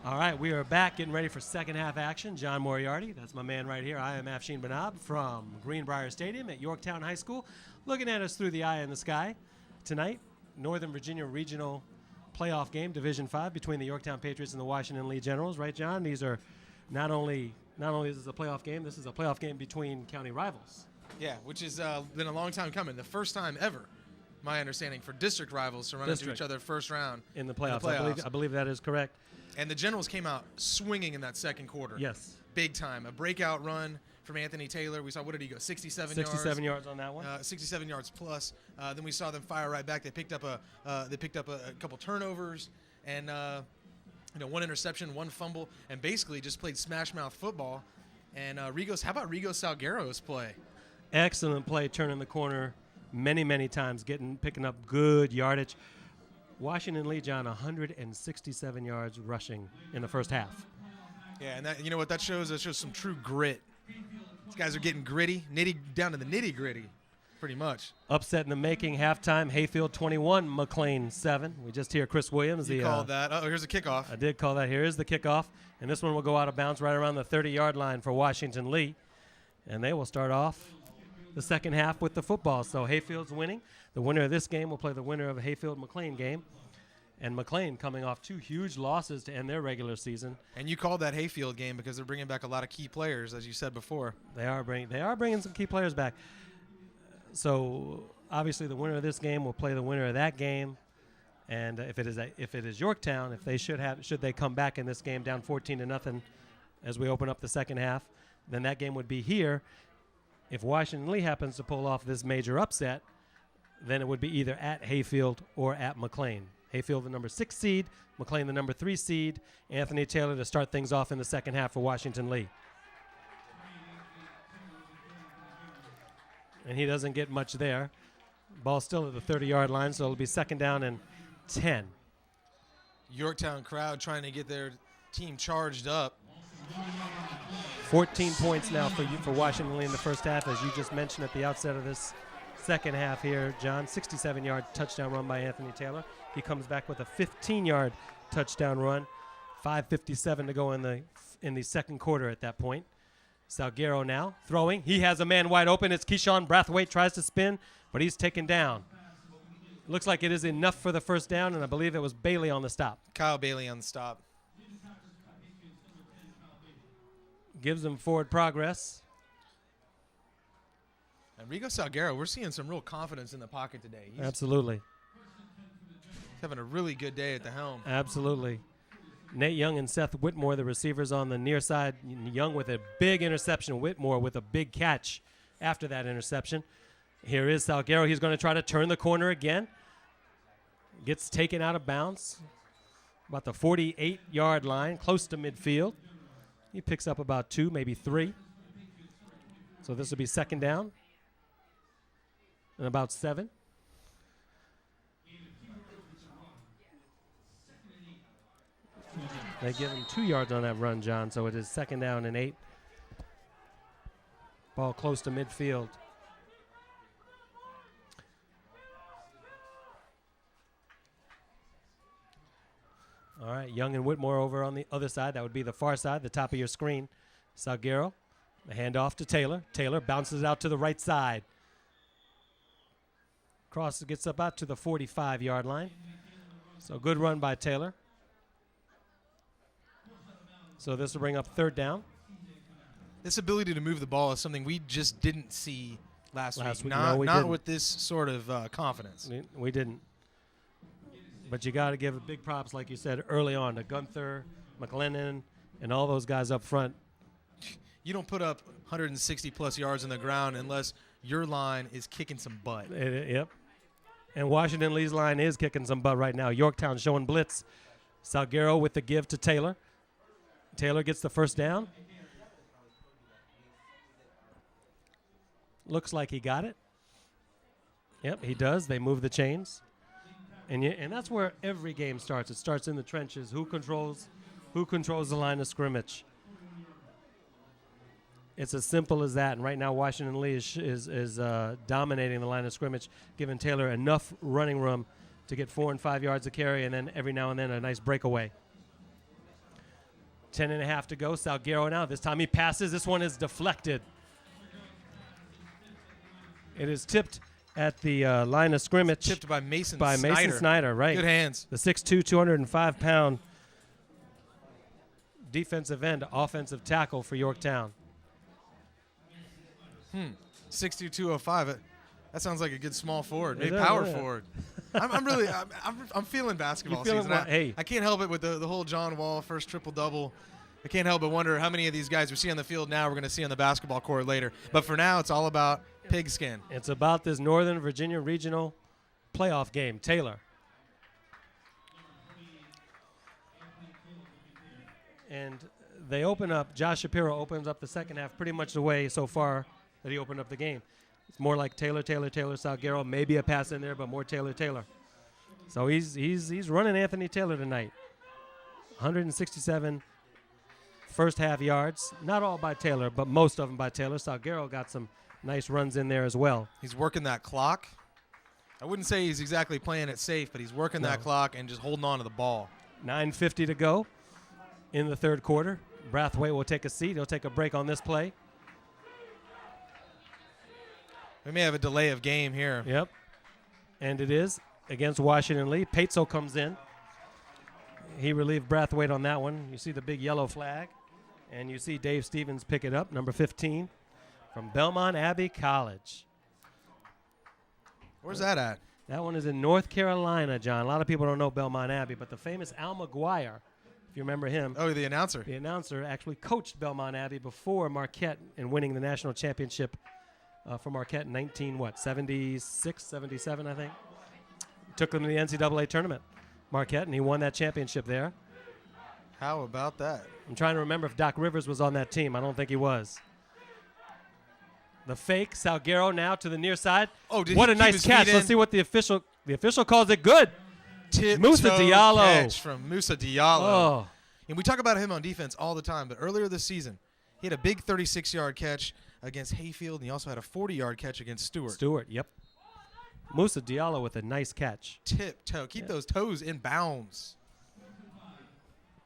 All right, we are back getting ready for second half action. John Moriarty, that's my man right here. I am Afshin Banab from Greenbrier Stadium at Yorktown High School, looking at us through the eye in the sky. Tonight, Northern Virginia Regional Playoff game, Division 5, between the Yorktown Patriots and the Washington Lee Generals. Right, John? These are not only is this a playoff game, this is a playoff game between county rivals. Yeah, which has been a long time coming. The first time ever, my understanding, for district rivals to run into each other first round in the playoffs. I believe that is correct. And the Generals came out swinging in that second quarter. Yes. Big time. A breakout run from Anthony Taylor. We saw, what did he go, 67 yards? 67 yards on that one. 67 yards plus. Then we saw them fire right back. They picked up a couple turnovers and one interception, one fumble, and basically just played smash mouth football. And how about Rigo Salguero's play? Excellent play, turning the corner many times, picking up good yardage. Washington Lee, John, 167 yards rushing in the first half. Yeah, and that, you know what that shows? That shows some true grit. These guys are getting gritty, down to the nitty-gritty, pretty much. Upset in the making, halftime, Hayfield 21, McLean 7. We just hear Chris Williams. You called that. Oh, here's the kickoff. I did call that. Here is the kickoff, and this one will go out of bounds right around the 30-yard line for Washington Lee. And they will start off the second half with the football. So Hayfield's winning. The winner of this game will play the winner of a Hayfield-McLean game. And McLean coming off 2 huge losses to end their regular season. And you called that Hayfield game because they're bringing back a lot of key players, as you said before. They are bringing some key players back. So obviously the winner of this game will play the winner of that game. And if it is Yorktown, if they should they come back in this game down 14-0 as we open up the second half, then that game would be here. If Washington Lee happens to pull off this major upset, then it would be either at Hayfield or at McLean. Hayfield, the number 6 seed, McLean, the number 3 seed. Anthony Taylor to start things off in the second half for Washington Lee. And he doesn't get much there. Ball still at the 30-yard line, so it'll be second down and 10. Yorktown crowd trying to get their team charged up. 14 points now for Washington Lee in the first half, as you just mentioned at the outset of this second half here, John. 67-yard touchdown run by Anthony Taylor. He comes back with a 15-yard touchdown run. 5:57 to go in the second quarter at that point. Salguero now throwing. He has a man wide open. It's Keyshawn Brathwaite, tries to spin, but he's taken down. Looks like it is enough for the first down, and I believe it was Bailey on the stop. Kyle Bailey on the stop. Gives them forward progress. And Rigo Salguero, we're seeing some real confidence in the pocket today. Absolutely. He's having a really good day at the helm. Absolutely. Nate Young and Seth Whitmore, the receivers on the near side. Young with a big interception. Whitmore with a big catch after that interception. Here is Salguero. He's going to try to turn the corner again. Gets taken out of bounds. About the 48-yard line, close to midfield. He picks up about 2, maybe 3. So this will be second down and about 7. They give him 2 yards on that run, John, so it is second down and 8. Ball close to midfield. All right, Young and Whitmore over on the other side. That would be the far side, the top of your screen. Salguero, the handoff to Taylor. Taylor bounces out to the right side. Cross gets up out to the 45-yard line. So good run by Taylor. So this will bring up third down. This ability to move the ball is something we just didn't see last week. Not with this sort of confidence. We didn't. But you got to give big props, like you said, early on to Gunther, McLennan, and all those guys up front. You don't put up 160-plus yards on the ground unless your line is kicking some butt. Yep. And Washington Lee's line is kicking some butt right now. Yorktown showing blitz. Salguero with the give to Taylor. Taylor gets the first down. Looks like he got it. Yep, he does. They move the chains. And that's where every game starts. It starts in the trenches. Who controls the line of scrimmage? It's as simple as that. And right now, Washington Lee is dominating the line of scrimmage, giving Taylor enough running room to get 4 and 5 yards of carry, and then every now and then a nice breakaway. 10.5 to go. Salguero now. This time he passes. This one is deflected. It is tipped at the line of scrimmage. Tipped by Mason by Snyder. Mason Snyder, right. Good hands. The 6'2", 205-pound defensive end, offensive tackle for Yorktown. 6'2", 205. That sounds like a good small forward, maybe Yeah, power yeah. forward. I'm feeling basketball feeling season. hey. I can't help it with the whole John Wall first triple-double. I can't help but wonder how many of these guys we see on the field now we're going to see on the basketball court later. But for now, it's all about pigskin. It's about this Northern Virginia Regional playoff game. Taylor. And they open up, Josh Shapiro opens up the second half pretty much the way so far that he opened up the game. It's more like Taylor, Salguero, maybe a pass in there, but more Taylor. So he's running Anthony Taylor tonight. 167 first half yards, not all by Taylor, but most of them by Taylor. Salguero got some nice runs in there as well. He's working that clock. I wouldn't say he's exactly playing it safe, but he's working that clock and just holding on to the ball. 9:50 to go in the third quarter. Brathwaite will take a seat. He'll take a break on this play. We may have a delay of game here. Yep. And it is against Washington Lee. Paetzel comes in. He relieved Brathwaite on that one. You see the big yellow flag. And you see Dave Stevens pick it up, number 15, from Belmont Abbey College. Where's that at? That one is in North Carolina, John. A lot of people don't know Belmont Abbey, but the famous Al McGuire, if you remember him. Oh, the announcer. The announcer actually coached Belmont Abbey before Marquette in winning the national championship for Marquette in 76, 77, I think. Took them to the NCAA tournament, Marquette, and he won that championship there. How about that? I'm trying to remember if Doc Rivers was on that team. I don't think he was. The fake, Salguero now to the near side. Oh, did what he a keep nice his catch. feet Let's in? see what the official calls it good. Musa Tip-toe Diallo. catch from Musa Diallo. Oh, And we talk about him on defense all the time, but earlier this season, he had a big 36-yard catch against Hayfield, and he also had a 40-yard catch against Stewart. Yep. Musa Diallo with a nice catch. Tip-toe. Keep those toes in bounds.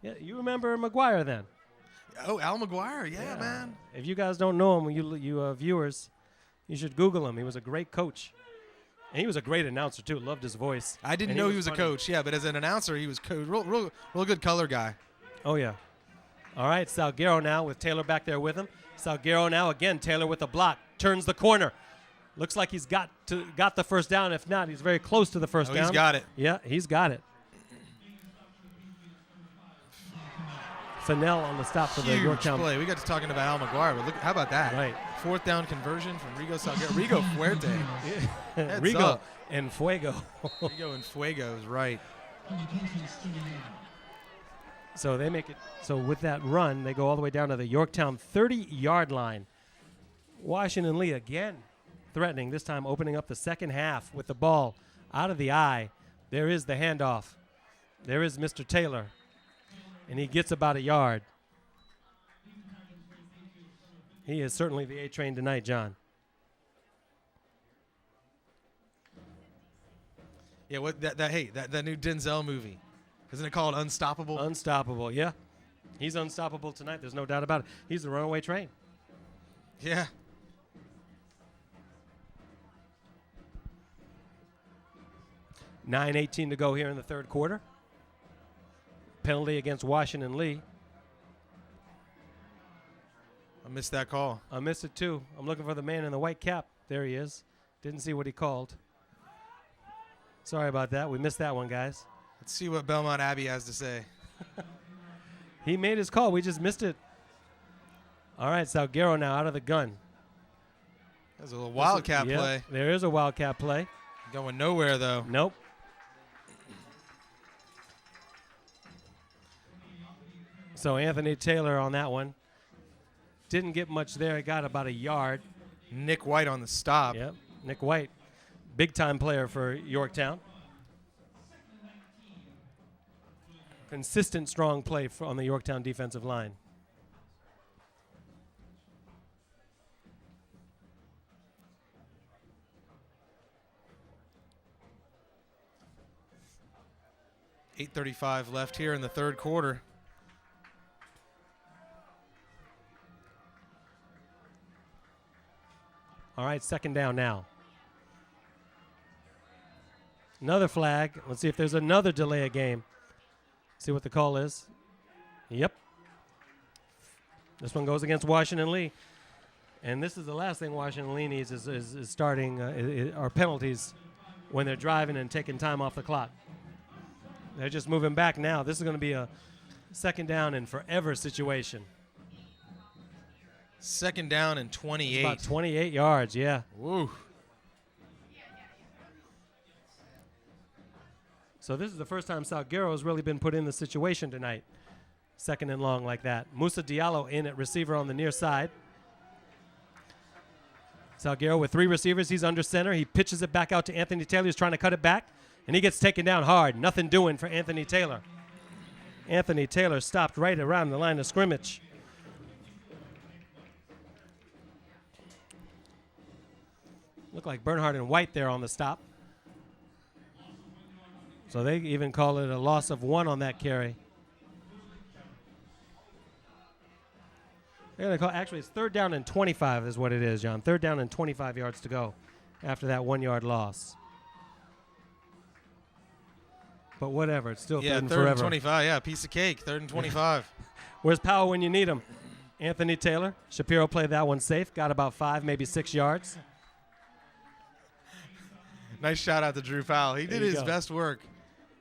Yeah, you remember McGuire then? Oh, Al McGuire. Yeah, man. If you guys don't know him, you viewers, you should Google him. He was a great coach. And he was a great announcer, too. Loved his voice. I didn't know he was a coach, yeah, but as an announcer, he was real good color guy. Oh, yeah. All right, Salguero now with Taylor back there with him. Salguero now, again, Taylor with a block. Turns the corner. Looks like he's got the first down. If not, he's very close to the first down. He's got it. Yeah, he's got it. Fennell on the stop for the Huge Yorktown. play. We got to talking about Al McGuire, but look, how about that? Right. Fourth down conversion from Rigo Salguero. Rigo Fuerte. Heads Rigo up. and Fuego. Rigo and Fuego is right. So they make it. So with that run, they go all the way down to the Yorktown 30-yard line. Washington Lee again threatening, this time opening up the second half with the ball out of the eye. There is the handoff. There is Mr. Taylor. And he gets about a yard. He is certainly the A train tonight, John. Yeah, that new Denzel movie. Isn't it called Unstoppable? Unstoppable, yeah. He's unstoppable tonight. There's no doubt about it. He's the runaway train. Yeah. $9:18 to go here in the third quarter. Penalty against Washington Lee. I missed that call. I missed it too. I'm looking for the man in the white cap. There he is. Didn't see what he called. Sorry about that. We missed that one, guys. Let's see what Belmont Abbey has to say. He made his call. We just missed it. All right, Salguero now out of the gun. That's a little wildcat play. There is a wildcat play. Going nowhere, though. Nope. So Anthony Taylor on that one. Didn't get much there. He got about a yard. Nick White on the stop. Yep. Nick White, big-time player for Yorktown. Consistent, strong play on the Yorktown defensive line. .835 left here in the third quarter. All right, second down now. Another flag. Let's see if there's another delay of game. See what the call is. Yep. This one goes against Washington Lee. And this is the last thing Washington Lee needs is starting our penalties when they're driving and taking time off the clock. They're just moving back now. This is going to be a second down and forever situation. Second down and 28. It's about 28 yards, yeah. Woo. So this is the first time Salguero has really been put in the situation tonight. Second and long like that. Musa Diallo in at receiver on the near side. Salguero with 3 receivers. He's under center. He pitches it back out to Anthony Taylor. He's trying to cut it back, and he gets taken down hard. Nothing doing for Anthony Taylor. Anthony Taylor stopped right around the line of scrimmage. Looked like Bernhardt and White there on the stop. So they even call it a loss of 1 on that carry. They're going to call, actually, it's third down and 25 is what it is, John. Third down and 25 yards to go after that 1-yard loss. But whatever, it's still third and forever. Third and 25, yeah, piece of cake, third and 25. Where's Powell when you need him? Anthony Taylor. Shapiro played that one safe, got about 5, maybe 6 yards. Nice shout out to Drew Powell. He did his best work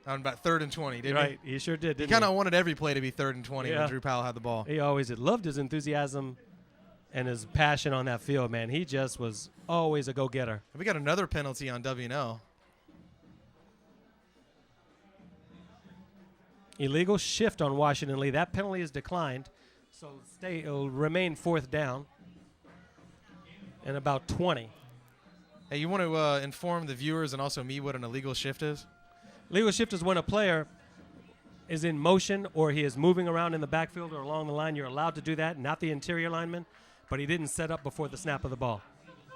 on about third and 20, didn't he? Right, he sure did, didn't he? Kind of wanted every play to be third and 20 when Drew Powell had the ball. He always did. Loved his enthusiasm and his passion on that field, man. He just was always a go-getter. We got another penalty on W&L. Illegal shift on Washington Lee. That penalty is declined, so it'll remain fourth down and about 20. Hey, you want to inform the viewers and also me what an illegal shift is? Illegal shift is when a player is in motion or he is moving around in the backfield or along the line. You're allowed to do that, not the interior lineman, but he didn't set up before the snap of the ball.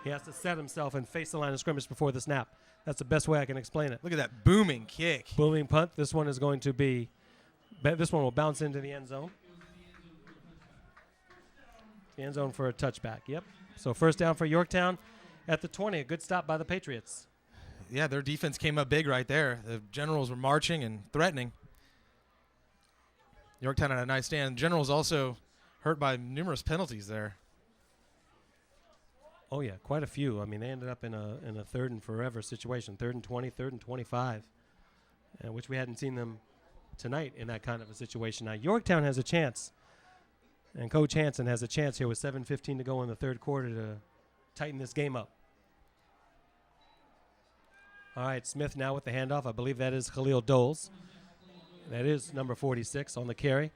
He has to set himself and face the line of scrimmage before the snap. That's the best way I can explain it. Look at that booming kick. Booming punt. This one is going to be, this one will bounce into the end zone. The end zone for a touchback, yep. So first down for Yorktown at the 20. A good stop by the Patriots. Yeah, their defense came up big right there. The Generals were marching and threatening. Yorktown had a nice stand. Generals also hurt by numerous penalties there. Oh, yeah, quite a few. I mean, they ended up in a third and forever situation, third and 20, third and 25, which we hadn't seen them tonight in that kind of a situation. Now, Yorktown has a chance, and Coach Hansen has a chance here with 7:15 to go in the third quarter to tighten this game up. All right, Smith now with the handoff. I believe that is Khalil Doles. That is number 46 on the carry.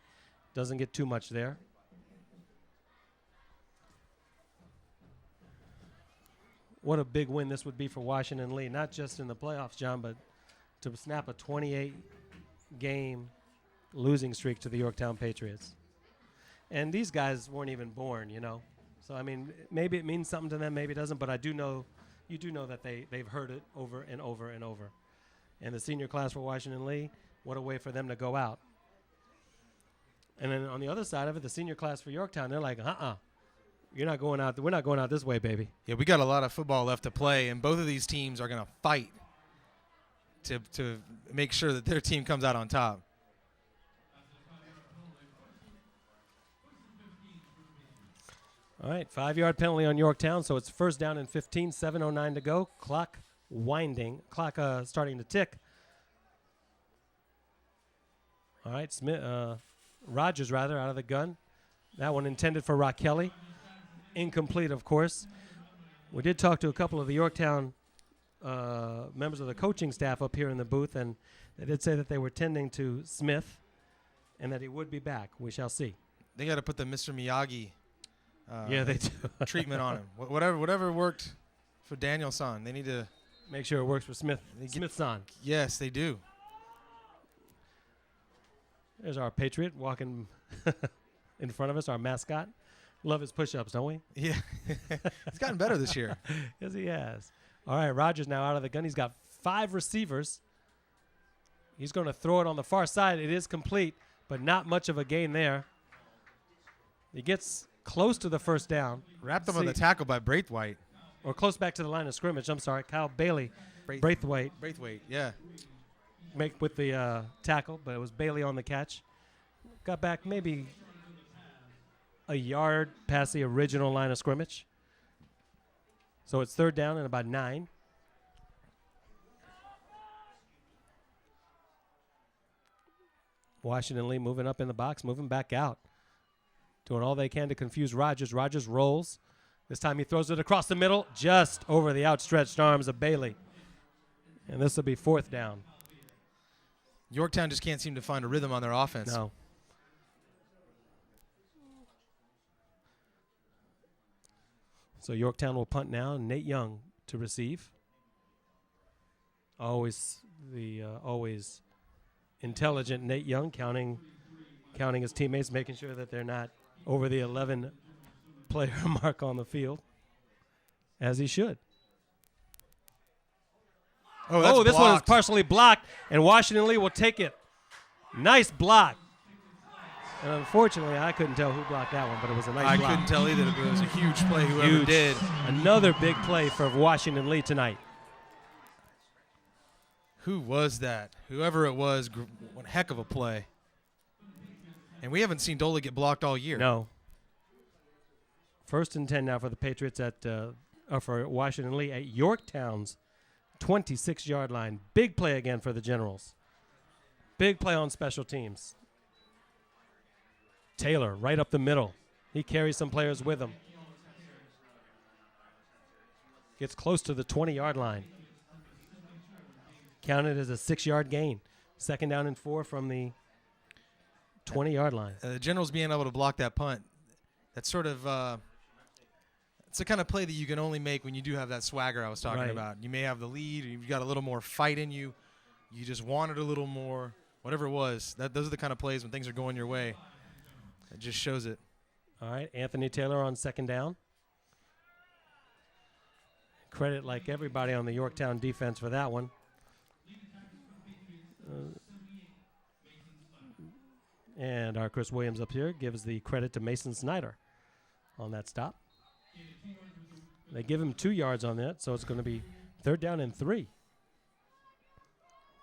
Doesn't get too much there. What a big win this would be for Washington Lee, not just in the playoffs, John, but to snap a 28-game losing streak to the Yorktown Patriots. And these guys weren't even born, you know. So, I mean, maybe it means something to them, maybe it doesn't, but I do know, you do know that they've heard it over and over and over. And the senior class for Washington Lee, what a way for them to go out. And then on the other side of it, the senior class for Yorktown, they're like, you're not going out. We're not going out this way, baby. Yeah, we got a lot of football left to play, and both of these teams are going to fight to make sure that their team comes out on top. All right, 5-yard penalty on Yorktown, so it's first down and 15, 7:09 to go. Clock winding, starting to tick. All right, Rogers out of the gun. That one intended for Rock Kelly. Incomplete, of course. We did talk to a couple of the Yorktown members of the coaching staff up here in the booth, and they did say that they were tending to Smith and that he would be back. We shall see. They got to put the Mr. Miyagi they do. treatment on him. Whatever worked for Danielson, they need to make sure it works for Smith. Smith's on. Yes, they do. There's our Patriot walking in front of us, our mascot. Love his push-ups, don't we? Yeah. He's gotten better this year. Yes, he has. All right, Rogers now out of the gun. He's got 5 receivers. He's going to throw it on the far side. It is complete, but not much of a gain there. He gets close to the first down. Wrapped him on the tackle by Braithwaite. or close back to the line of scrimmage. I'm sorry, Kyle Bailey, Braithwaite, yeah. make with the tackle, but it was Bailey on the catch. Got back maybe a yard past the original line of scrimmage. So it's 3rd down and about 9. Washington Lee moving up in the box, moving back out. Doing all they can to confuse Rogers. Rogers rolls. This time he throws it across the middle, just over the outstretched arms of Bailey. And this will be 4th down. Yorktown just can't seem to find a rhythm on their offense. No. So Yorktown will punt now. Nate Young to receive. Always intelligent Nate Young, counting his teammates, making sure that they're not over the 11-player mark on the field, as he should. Oh, this one is partially blocked, and Washington Lee will take it. Nice block. And unfortunately, I couldn't tell who blocked that one, but it was a nice block. I couldn't tell either, but it was a huge play, whoever did. Another big play for Washington Lee tonight. Who was that? Whoever it was, one heck of a play. And we haven't seen Dola get blocked all year. No. 1st and 10 now for the Patriots for Washington Lee at Yorktown's 26-yard line. Big play again for the Generals. Big play on special teams. Taylor right up the middle. He carries some players with him. Gets close to the 20-yard line. Counted as a 6-yard gain. 2nd down and 4 from the 20-yard line. The Generals being able to block that punt, that's sort of it's the kind of play that you can only make when you do have that swagger I was talking about. You may have the lead, or you've got a little more fight in you. You just want it a little more, whatever it was. Those are the kind of plays when things are going your way. It just shows it. All right, Anthony Taylor on 2nd down. Credit like everybody on the Yorktown defense for that one. And our Chris Williams up here gives the credit to Mason Snyder on that stop. They give him 2 yards on that, so it's going to be 3rd down and 3.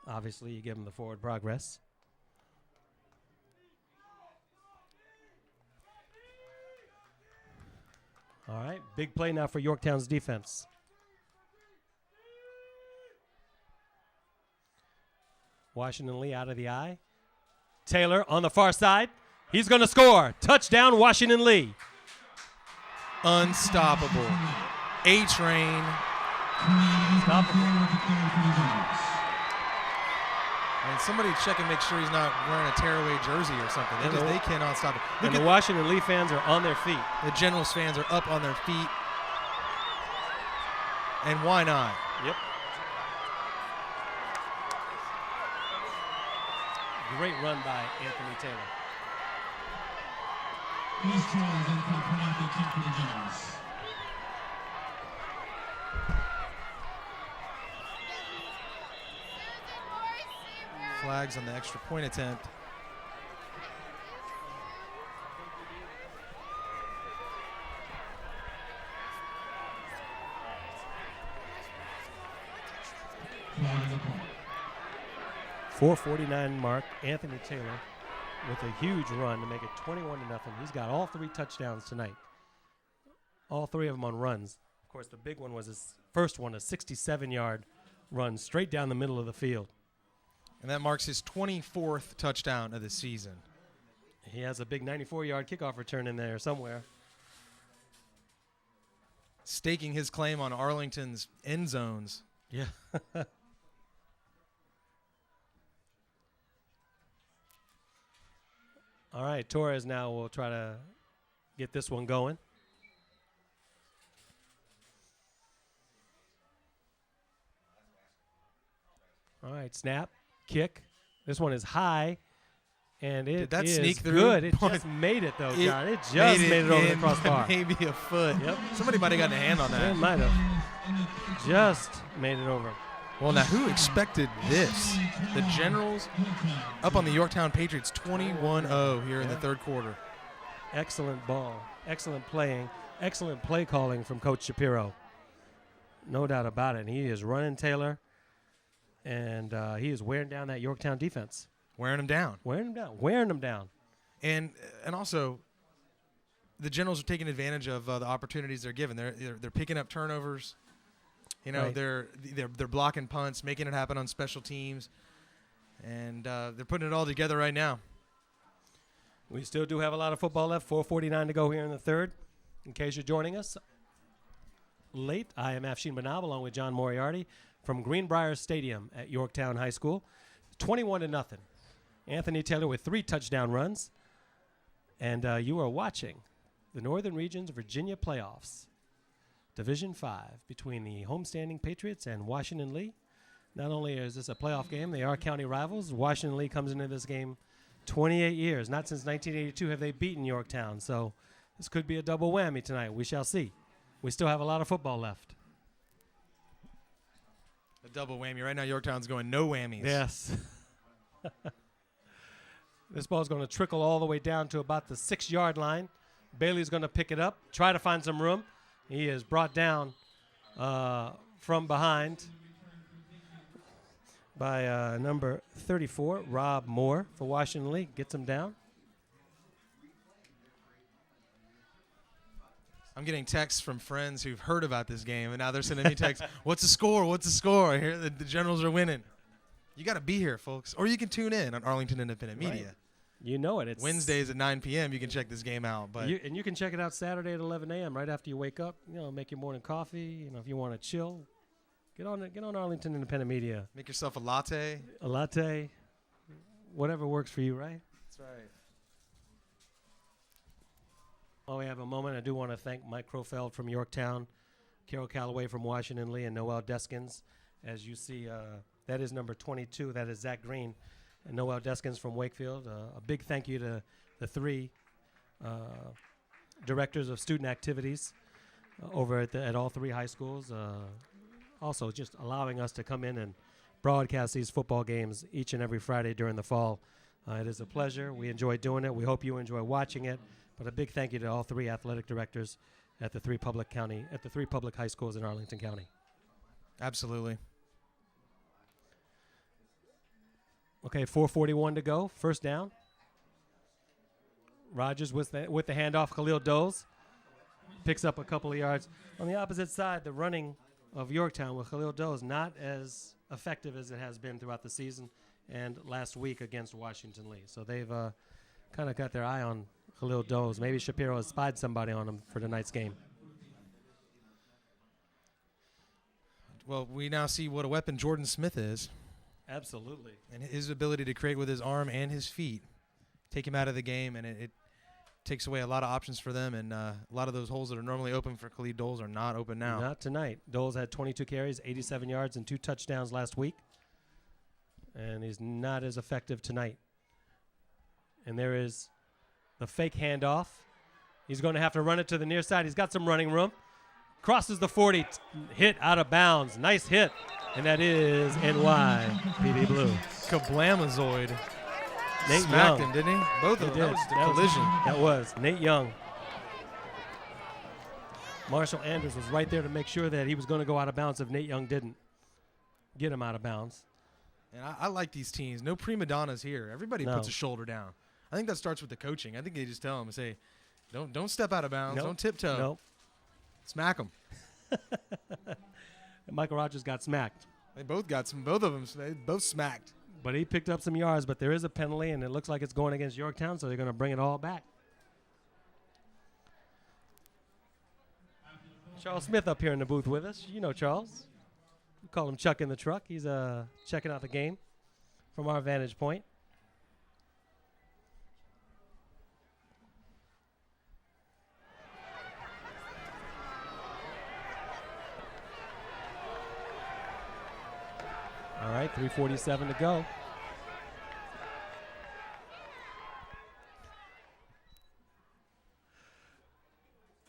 Obviously, you give him the forward progress. All right, big play now for Yorktown's defense. Washington Lee out of the eye. Taylor on the far side. He's going to score. Touchdown, Washington Lee. Unstoppable. A-Train. And somebody check and make sure he's not wearing a tearaway jersey or something. They cannot stop it. And the Washington Lee fans are on their feet. The Generals fans are up on their feet. And why not? Yep. Great run by Anthony Taylor. Flags on the extra point attempt. .449 mark. Anthony Taylor with a huge run to make it 21-0. He's got all 3 touchdowns tonight. All 3 of them on runs. Of course, the big one was his first one, a 67-yard run straight down the middle of the field. And that marks his 24th touchdown of the season. He has a big 94-yard kickoff return in there somewhere. Staking his claim on Arlington's end zones. Yeah. All right, Torres now will try to get this one going. All right, snap, kick. This one is high, and it is sneak through? good. It just made it, though, John. It just made it over the crossbar. Maybe a foot. Yep. Somebody might have gotten a hand on that. It might have. Just made it over. Well, now, who expected this? The Generals up on the Yorktown Patriots 21-0 here in the 3rd quarter. Excellent ball. Excellent playing. Excellent play calling from Coach Shapiro. No doubt about it. And he is running Taylor, and he is wearing down that Yorktown defense. Wearing them down. Wearing them down. And also, the Generals are taking advantage of the opportunities they're given. They're picking up turnovers. You know, Right. they're blocking punts, making it happen on special teams, and they're putting it all together right now. We still do have a lot of football left. 4:49 to go here in the third. In case you're joining us late, I am Afshin Banab along with John Moriarty from Greenbrier Stadium at Yorktown High School. 21-0. Anthony Taylor with 3 touchdown runs. And you are watching the Northern Region's Virginia playoffs, Division 5, between the homestanding Patriots and Washington Lee. Not only is this a playoff game, they are county rivals. Washington Lee comes into this game 28 years. Not since 1982 have they beaten Yorktown. So this could be a double whammy tonight. We shall see. We still have a lot of football left. A double whammy. Right now, Yorktown's going no whammies. Yes. This ball is going to trickle all the way down to about the 6-yard line. Bailey's going to pick it up, try to find some room. He is brought down from behind by number 34, Rob Moore for Washington Lee. Gets him down. I'm getting texts from friends who've heard about this game, and now they're sending me texts. What's the score? What's the score? I hear the Generals are winning. You got to be here, folks. Or you can tune in on Arlington Independent Media. Right. You know it. It's Wednesdays at 9 p.m. You can check this game out. But you can check it out Saturday at 11 a.m. right after you wake up. You know, make your morning coffee. You know, if you want to chill, get on Arlington Independent Media. make yourself a latte. A latte, whatever works for you, right? That's right. While we have a moment, I do want to thank Mike Crofeld from Yorktown, Carol Calloway from Washington Lee, and Noel Deskins. As you see, that is number 22. That is Zach Green. And Noel Deskins from Wakefield. A big thank you to the 3 directors of student activities over at all 3 high schools. Also, just allowing us to come in and broadcast these football games each and every Friday during the fall. It is a pleasure. We enjoy doing it. We hope you enjoy watching it. But a big thank you to all 3 athletic directors at the 3 public high schools in Arlington County. Absolutely. Okay, 4:41 to go. First down. Rogers with the handoff. Khalil Doze picks up a couple of yards. On the opposite side, the running of Yorktown with Khalil Doze not as effective as it has been throughout the season and last week against Washington Lee. So they've kind of got their eye on Khalil Doze. Maybe Shapiro has spied somebody on him for tonight's game. Well, we now see what a weapon Jordan Smith is. Absolutely. And his ability to create with his arm and his feet. Take him out of the game, and it takes away a lot of options for them. And a lot of those holes that are normally open for Khalid Doles are not open now. Not tonight. Doles had 22 carries, 87 yards, and 2 touchdowns last week. And he's not as effective tonight. And there is the fake handoff. He's going to have to run it to the near side. He's got some running room. Crosses the 40, hit out of bounds. Nice hit. And that is NYPD Blue. Kablamazoid. Nate Smacked Young. him, didn't he? Both of them. That was the collision. That was Nate Young. Marshall Andrews was right there to make sure that he was going to go out of bounds if Nate Young didn't get him out of bounds. And I like these teams. No prima donnas here. Everybody puts a shoulder down. I think that starts with the coaching. I think they just tell them, say, don't step out of bounds. Nope. Don't tiptoe. Nope. Smack them. And Michael Rogers got smacked. They both got some. Both of them. They both smacked. But he picked up some yards, but there is a penalty, and it looks like it's going against Yorktown, so they're going to bring it all back. Charles Smith up here in the booth with us. You know Charles. We call him Chuck in the truck. He's checking out the game from our vantage point. All right, 3:47 to go.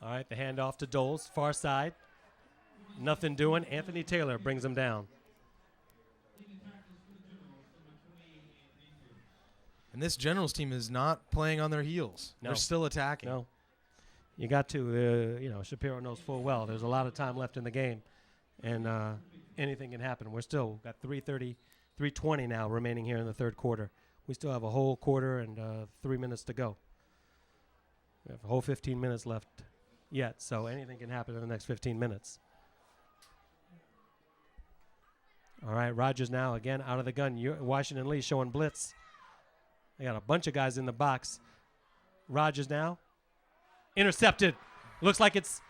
All right, the handoff to Doles, far side. Nothing doing. Anthony Taylor brings him down. And this Generals team is not playing on their heels. No. They're still attacking. No. You got to, Shapiro knows full well. There's a lot of time left in the game. and anything can happen. We're still got 3:20 now remaining here in the third quarter. We still have a whole quarter and 3 minutes to go. We have a whole 15 minutes left yet, so anything can happen in the next 15 minutes. All right, Rogers now again out of the gun. Washington Lee showing blitz. They got a bunch of guys in the box. Rogers now. Intercepted. Looks like it's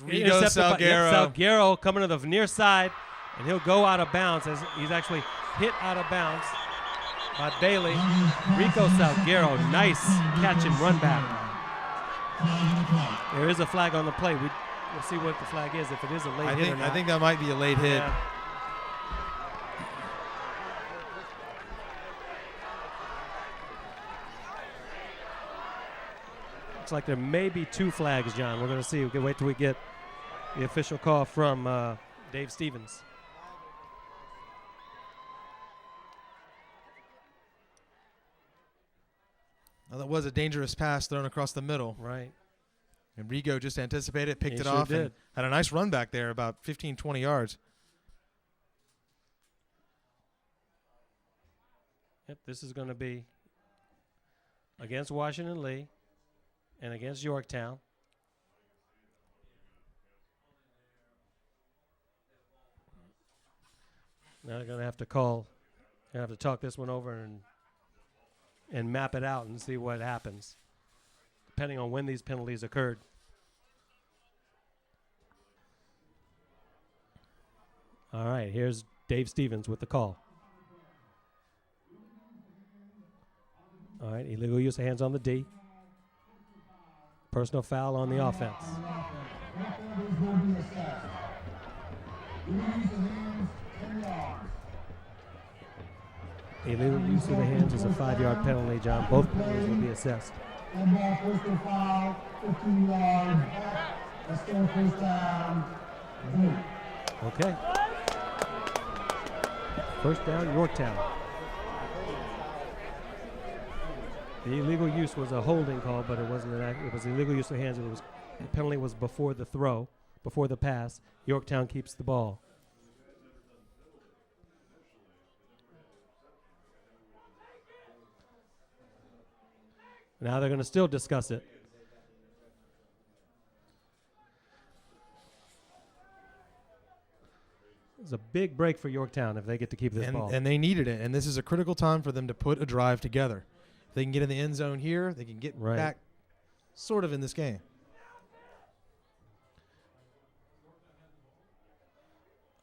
Rigo Salguero. Salguero coming to the near side, and he'll go out of bounds as he's actually hit out of bounds by Bailey. Rico Salguero, nice catch and run back. There is a flag on the play. We'll see what the flag is, if it is a late hit or not. I think that might be a late hit. Yeah. Looks like there may be 2 flags, John. We're going to see. We can wait till we get the official call from Dave Stevens. Well, that was a dangerous pass thrown across the middle. Right. And Rigo just anticipated it, picked He it sure off, did. and had a nice run back there, about 15, 20 yards. Yep, this is going to be against Washington Lee and against Yorktown. Now they're going to have to talk this one over and map it out and see what happens, depending on when these penalties occurred. All right, here's Dave Stevens with the call. All right, illegal use of hands on the D. Personal foul on the offense. Illegal use of the hands is a 5-yard penalty, John. Both penalties will be assessed. Personal foul, 15 yards. Let's go first down. Okay. First down, Yorktown. The illegal use was a holding call, but it wasn't it was illegal use of hands. The penalty was before the throw, before the pass. Yorktown keeps the ball. Now they're going to still discuss it. It's a big break for Yorktown if they get to keep this ball. And they needed it, and this is a critical time for them to put a drive together. If they can get in the end zone here, they can get back sort of in this game.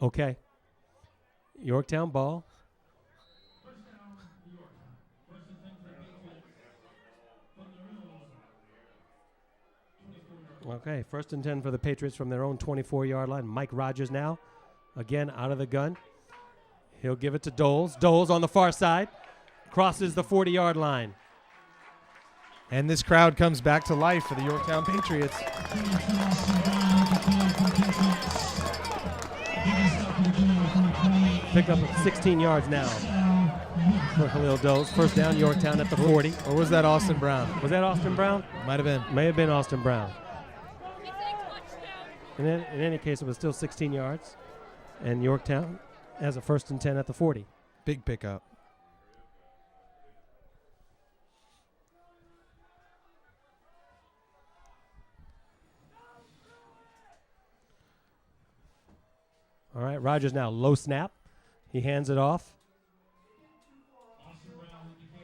Okay. Yorktown ball. Okay, 1st and 10 for the Patriots from their own 24-yard line. Mike Rogers now, again out of the gun. He'll give it to Doles. Doles on the far side, crosses the 40-yard line. And this crowd comes back to life for the Yorktown Patriots. Pick up 16 yards now for Khalil Doles. First down, Yorktown at the 40. Or was that Austin Brown? Was that Austin Brown? Might have been. May have been Austin Brown. In any case, it was still 16 yards. And Yorktown has a 1st and 10 at the 40. Big pickup. All right, Rogers now, low snap. He hands it off.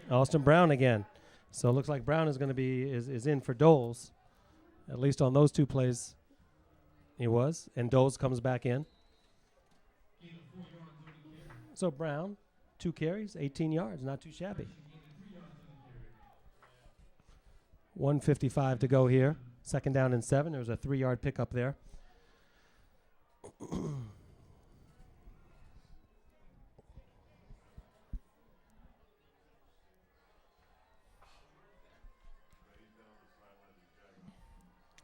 Austin Brown again. So it looks like Brown is going to be is in for Doles. At least on those 2 plays he was. And Doles comes back in. So Brown, 2 carries, 18 yards, not too shabby. 1:55 to go here. 2nd down and 7. There was a 3-yard pickup there.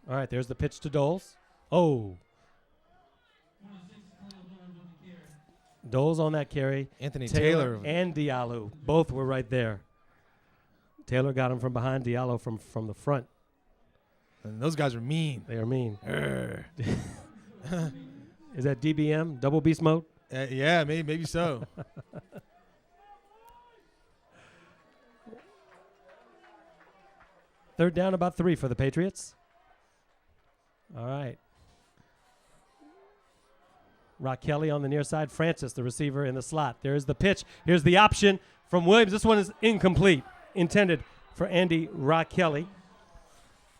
All right, there's the pitch to Doles. Oh. Doles on that carry. Anthony Taylor and Diallo both were right there. Taylor got him from behind, Diallo from the front. And those guys are mean. They are mean. Is that DBM, double beast mode? Yeah, maybe so. Third down, about 3 for the Patriots. All right. Rock Kelly on the near side. Francis, the receiver, in the slot. There's the pitch. Here's the option from Williams. This one is incomplete. Intended for Andy Rock Kelly.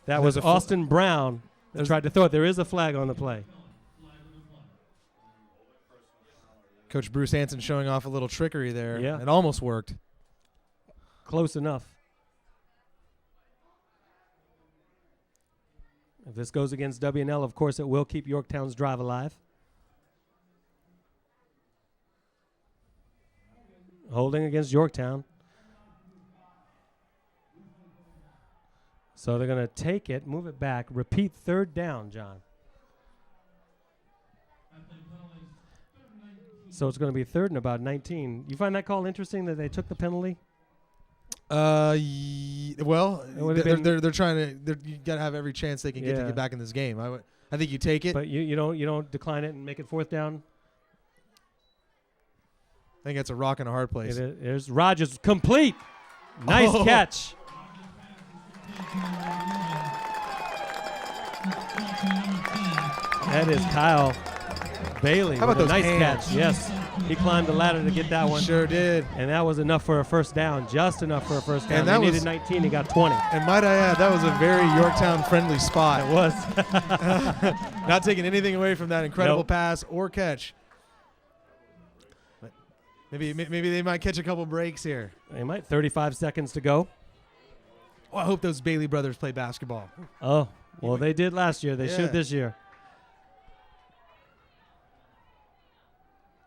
That was Austin Brown that tried to throw it. There is a flag on the play. Coach Bruce Hanson showing off a little trickery there. Yeah. It almost worked. Close enough. If this goes against W&L, of course, it will keep Yorktown's drive alive. Holding against Yorktown. So they're going to take it, move it back, repeat third down, John. So it's going to be third and about 19. You find that call interesting that they took the penalty? Well, they're trying to. You got to have every chance they can get to get back in this game. I think you take it. But you don't decline it and make it fourth down. I think that's a rock and a hard place. There's Rogers, complete. Nice catch. That is Kyle Bailey. How about with a those nice hands? catch? Yes, he climbed the ladder to get that one. Sure did. And that was enough for a first down, just enough for a first down. And that they needed 19, he got 20. And might I add, that was a very Yorktown-friendly spot. It was. Not taking anything away from that incredible Nope. pass or catch. But maybe they might catch a couple breaks here. They might. 35 seconds to go. Oh, I hope those Bailey brothers play basketball. Oh, well, they did last year. They should this year.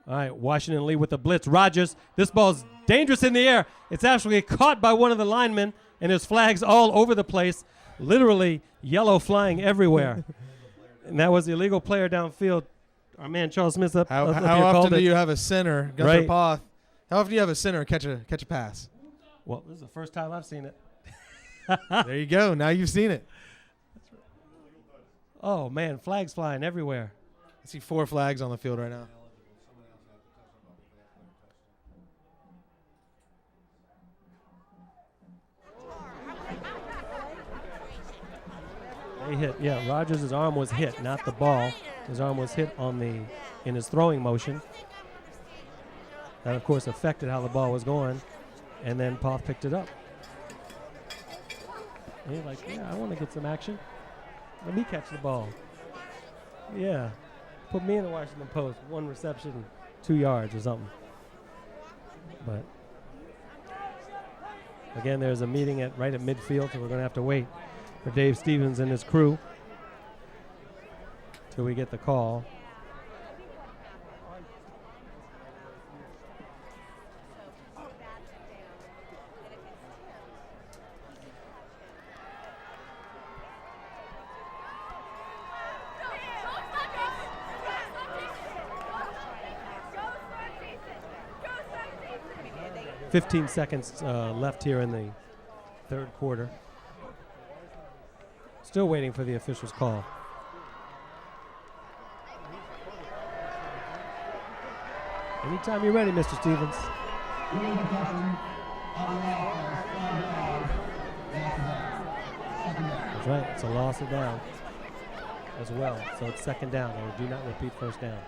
All right, Washington Lee with the blitz. Rogers, this ball's dangerous in the air. It's actually caught by one of the linemen, and there's flags all over the place, literally yellow flying everywhere. And that was the illegal player downfield. Our man Charles Smith up. How up here often called do it. you have a center, Gunther Right. Poth? How often do you have a center catch a pass? Well, this is the first time I've seen it. There you go. Now you've seen it. Oh, man, flags flying everywhere. I see 4 flags on the field right now. They hit. Yeah, Rogers' arm was hit, not the ball. His arm was hit in his throwing motion. That, of course, affected how the ball was going. And then Poth picked it up. And he's like, yeah, I want to get some action. Let me catch the ball. Yeah. Put me in the Washington Post. 1 reception, 2 yards or something. But, again, there's a meeting right at midfield, so we're going to have to wait for Dave Stevens and his crew till we get the call. Fifteen seconds left here in the third quarter. Still waiting for the official's call. Anytime you're ready, Mr. Stevens. That's right. It's a loss of down as well. So it's second down. Or do not repeat first down.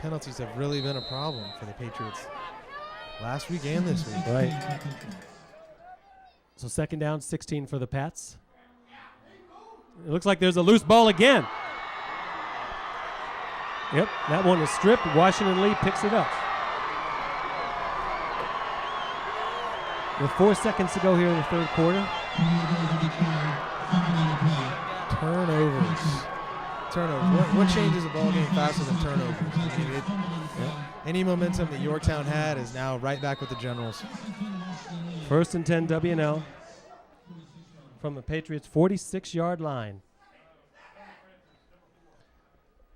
Penalties have really been a problem for the Patriots last week and this week. Right. So second down, 16 for the Pats. It looks like there's a loose ball again. Yep, that one is stripped. Washington Lee picks it up. With 4 seconds to go here in the third quarter. Turnovers. What changes a ball game faster than turnovers? I mean, any momentum that Yorktown had is now right back with the Generals. First and 10 W&L from the Patriots' 46-yard line.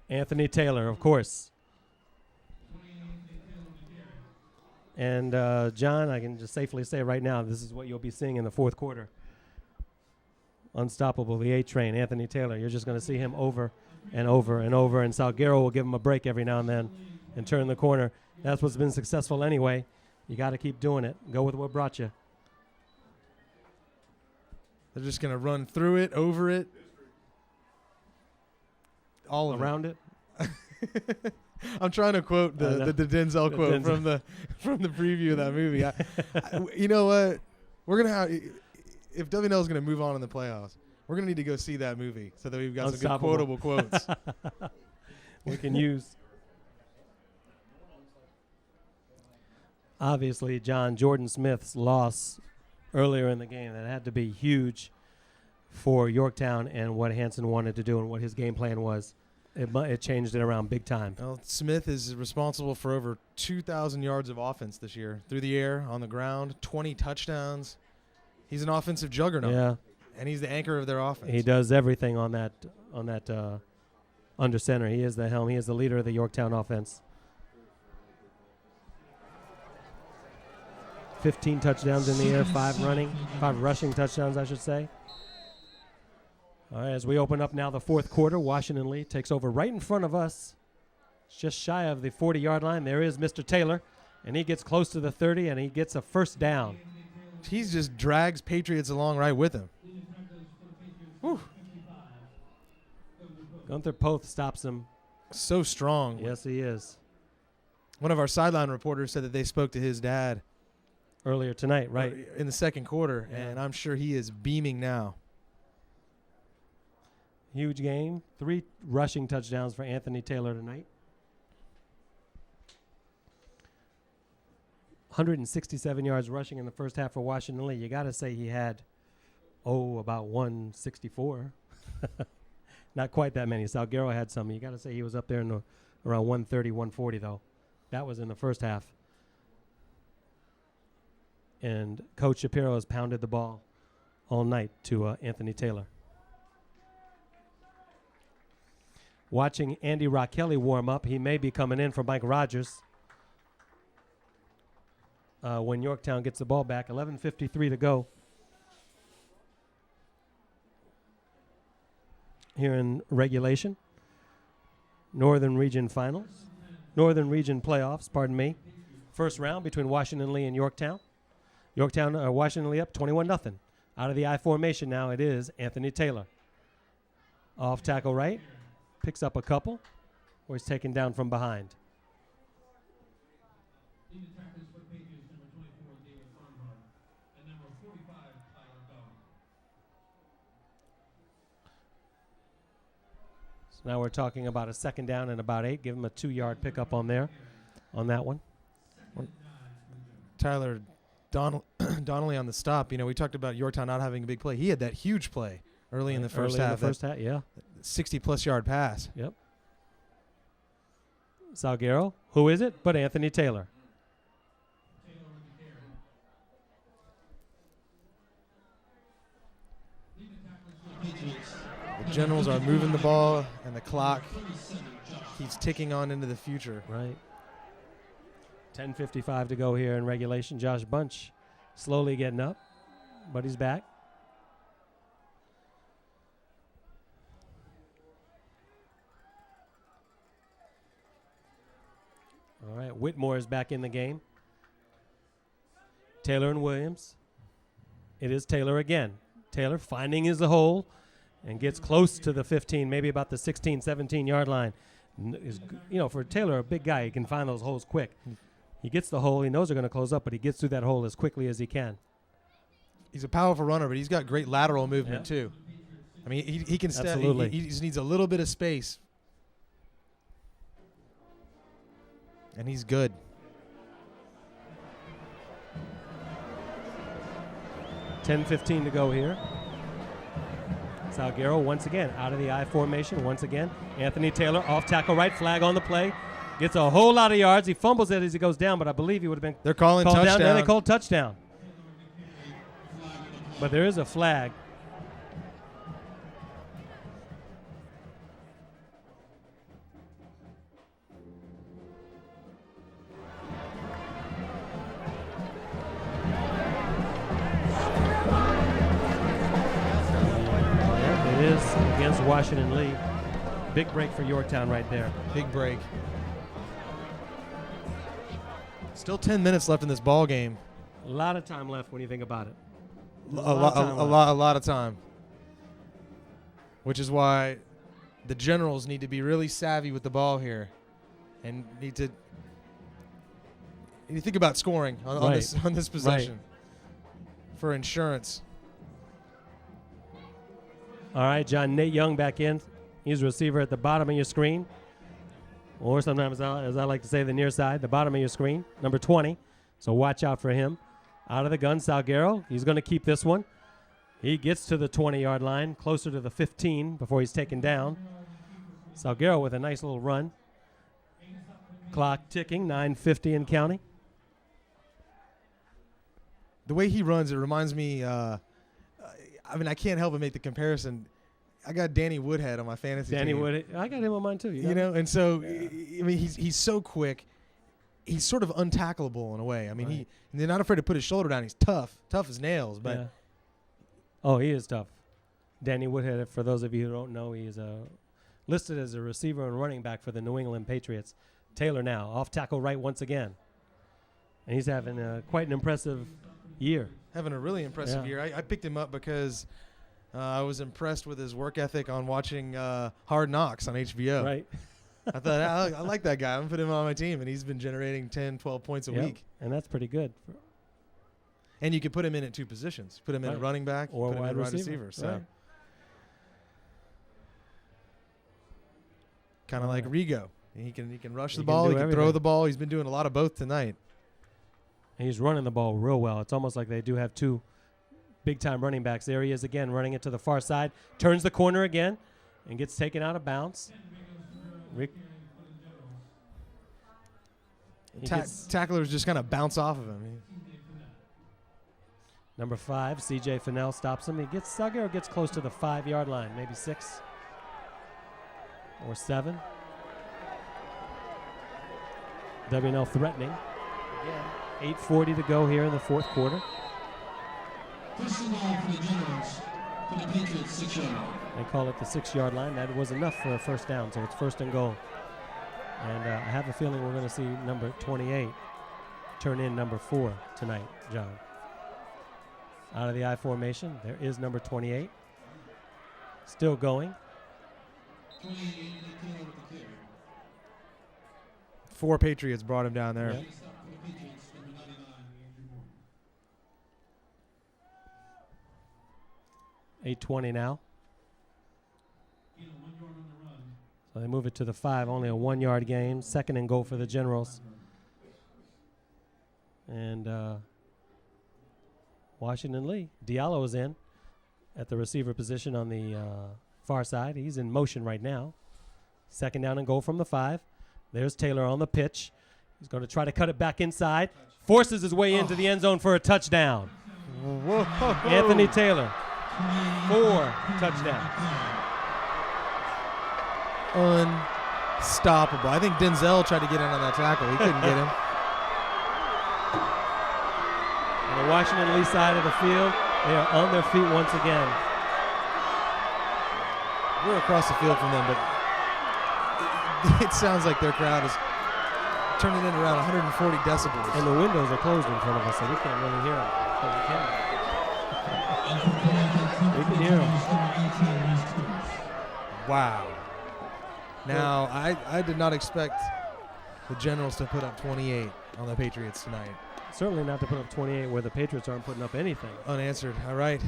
Anthony Taylor, of course. And, John, I can just safely say right now, this is what you'll be seeing in the fourth quarter. Unstoppable, the A train, Anthony Taylor. You're just going to see him over and over and over, and Salguero will give him a break every now and then and turn the corner. That's what's been successful anyway. You got to keep doing it. Go with what brought you. They're just going to run through it, over it, all around it. I'm trying to quote the Denzel quote Denzel. from the preview of that movie. You know what? We're gonna have, if WNL is gonna move on in the playoffs, we're gonna need to go see that movie so that we've got some good quotable quotes. We can use. Obviously, Jordan Smith's loss earlier in the game, that had to be huge for Yorktown and what Hansen wanted to do and what his game plan was. It changed it around big time. Well, Smith is responsible for over 2,000 yards of offense this year, through the air, on the ground, 20 touchdowns. He's an offensive juggernaut. Yeah, and he's the anchor of their offense. He does everything on that under center. He is the helm. He is the leader of the Yorktown offense. 15 touchdowns in the air, 5 rushing touchdowns, I should say. All right, as we open up now the fourth quarter, Washington Lee takes over right in front of us, just shy of the 40-yard line. There is Mr. Taylor, and he gets close to the 30, and he gets a first down. He just drags Patriots along right with him. Whew. Gunther Poth stops him. So strong. Yes, he is. One of our sideline reporters said that they spoke to his dad earlier tonight, right? In the second quarter, yeah. And I'm sure he is beaming now. Huge game. 3 rushing touchdowns for Anthony Taylor tonight. 167 yards rushing in the first half for Washington Lee. You got to say he had, about 164. Not quite that many. Salguero had some. You got to say he was up there in around 130, 140, though. That was in the first half. And Coach Shapiro has pounded the ball all night to Anthony Taylor. Watching Andy Rockelli warm up. He may be coming in for Mike Rogers when Yorktown gets the ball back. 11:53 to go here in regulation. Northern Region playoffs, pardon me. First round between Washington Lee and Yorktown. Washington Lee up 21-0. Out of the I formation now, it is Anthony Taylor. Off tackle right. Picks up a couple, or he's taken down from behind. So now we're talking about a second down and about 8. Give him a 2-yard pickup on there, on that one. Tyler Donnelly on the stop. You know, we talked about Yorktown not having a big play. He had that huge play early in the first half. Yeah. 60-plus yard pass. Yep. Salguero. Who is it but Anthony Taylor? The Generals are moving the ball, and the clock keeps ticking on into the future. Right. 10:55 to go here in regulation. Josh Bunch slowly getting up, but he's back. All right, Whitmore is back in the game. Taylor and Williams. It is Taylor again. Taylor finding his hole and gets close to the 15, maybe about the 16, 17-yard line. For Taylor, a big guy, he can find those holes quick. He gets the hole. He knows they're going to close up, but he gets through that hole as quickly as he can. He's a powerful runner, but he's got great lateral movement, too. I mean, he can step. Absolutely. He just needs a little bit of space. And he's good. $10:15 to go here. Salguero once again out of the I formation. Once again, Anthony Taylor off tackle right, flag on the play. Gets a whole lot of yards. He fumbles it as he goes down, but I believe he would have been They're calling called touchdown. Down. They called touchdown. But there is a flag. Washington Lee. Big break for Yorktown right there. Big break. Still 10 minutes left in this ball game. A lot of time left when you think about it. A lot of time. Which is why the Generals need to be really savvy with the ball here, and need to think about scoring on this possession for insurance. All right, John, Nate Young back in. He's a receiver at the bottom of your screen, or sometimes, as I like to say, the near side, the bottom of your screen, number 20. So watch out for him. Out of the gun, Salguero. He's going to keep this one. He gets to the 20-yard line, closer to the 15 before he's taken down. Salguero with a nice little run. Clock ticking, 9:50 and counting. The way he runs, it reminds me, I can't help but make the comparison. I got Danny Woodhead on my fantasy team. Danny Woodhead. I got him on mine too. You know, and so, he's so quick. He's sort of untackleable in a way. They're not afraid to put his shoulder down. He's tough as nails. But yeah. Oh, he is tough. Danny Woodhead, for those of you who don't know, he is listed as a receiver and running back for the New England Patriots. Taylor now, off tackle right once again. And he's having quite an impressive year. Having a really impressive year. I picked him up because I was impressed with his work ethic on watching Hard Knocks on HBO. Right. I thought, I like that guy. I'm going to put him on my team, and he's been generating 10, 12 points a week. And that's pretty good. And you could put him in at two positions. Put him in at running back or put wide him in receiver. So right. Kind of like Rigo. He can rush the ball. He can throw the ball. He's been doing a lot of both tonight. And he's running the ball real well. It's almost like they do have two big-time running backs. There he is again, running it to the far side. Turns the corner again and gets taken out of bounds. Tacklers just kind of bounce off of him. Number 5, C.J. Fennell stops him. Salguero gets close to the 5-yard line, maybe 6 or 7. W&L threatening. Again, 8:40 to go here in the fourth quarter. First and goal for the Generals, for the Patriots, 6-yard line. They call it the 6-yard line. That was enough for a first down, so it's first and goal. And I have a feeling we're going to see number 28 turn in number 4 tonight, John. Out of the I formation, there is number 28. Still going. 4 Patriots brought him down there. Yep. 8:20 now. So they move it to the 5, only a 1-yard gain. Second and goal for the Generals. And Washington Lee. Diallo is in at the receiver position on the far side. He's in motion right now. Second down and goal from the 5. There's Taylor on the pitch. He's going to try to cut it back inside. Forces his way into the end zone for a touchdown. Whoa. Anthony Taylor. 4 touchdowns. Unstoppable. I think Denzel tried to get in on that tackle. He couldn't get him. On the Washington Lee side of the field, they are on their feet once again. We're across the field from them, but it sounds like their crowd is turning in around 140 decibels. And the windows are closed in front of us, so we can't really hear them. But we can hear them. Wow. Now, I did not expect the Generals to put up 28 on the Patriots tonight. Certainly not to put up 28 where the Patriots aren't putting up anything. Unanswered. All right.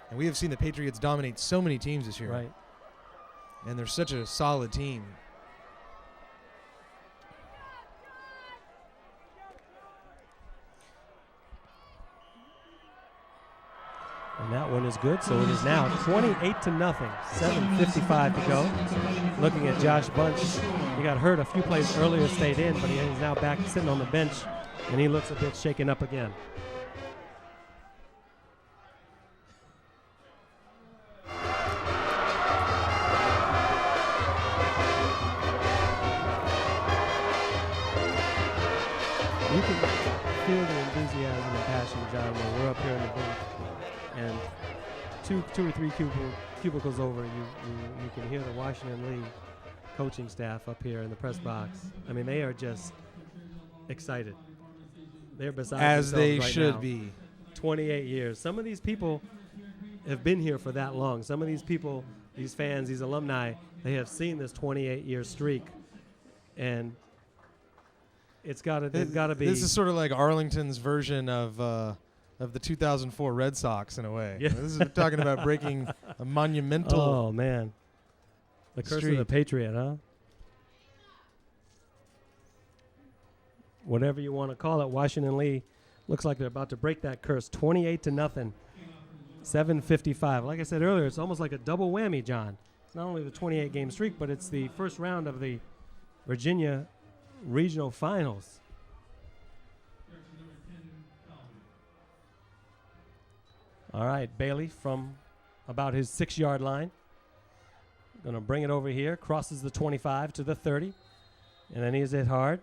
And we have seen the Patriots dominate so many teams this year. Right. And they're such a solid team. And that one is good, so it is now 28-0. 7:55 to go. Looking at Josh Bunch. He got hurt a few plays earlier, stayed in, but he's now back sitting on the bench, and he looks a bit shaken up again. You can feel the enthusiasm and passion, John, when we're up here in the booth. And two or three cubicles over, you can hear the Washington Lee coaching staff up here in the press box. I mean, they are just excited. They're beside As themselves they right should now. be. 28 years. Some of these people have been here for that long. Some of these people, these fans, these alumni, they have seen this 28-year streak, and they've got to be. This is sort of like Arlington's version of the 2004 Red Sox in a way. Yeah. This is talking about breaking a monumental. Oh man, the curse of the streak. Patriot, huh? Whatever you want to call it, Washington Lee looks like they're about to break that curse. 28-0, 7:55. Like I said earlier, it's almost like a double whammy, John. It's not only the 28-game streak, but it's the first round of the Virginia Regional Finals. All right, Bailey from about his 6-yard line. Going to bring it over here, crosses the 25 to the 30, and then he's hit hard.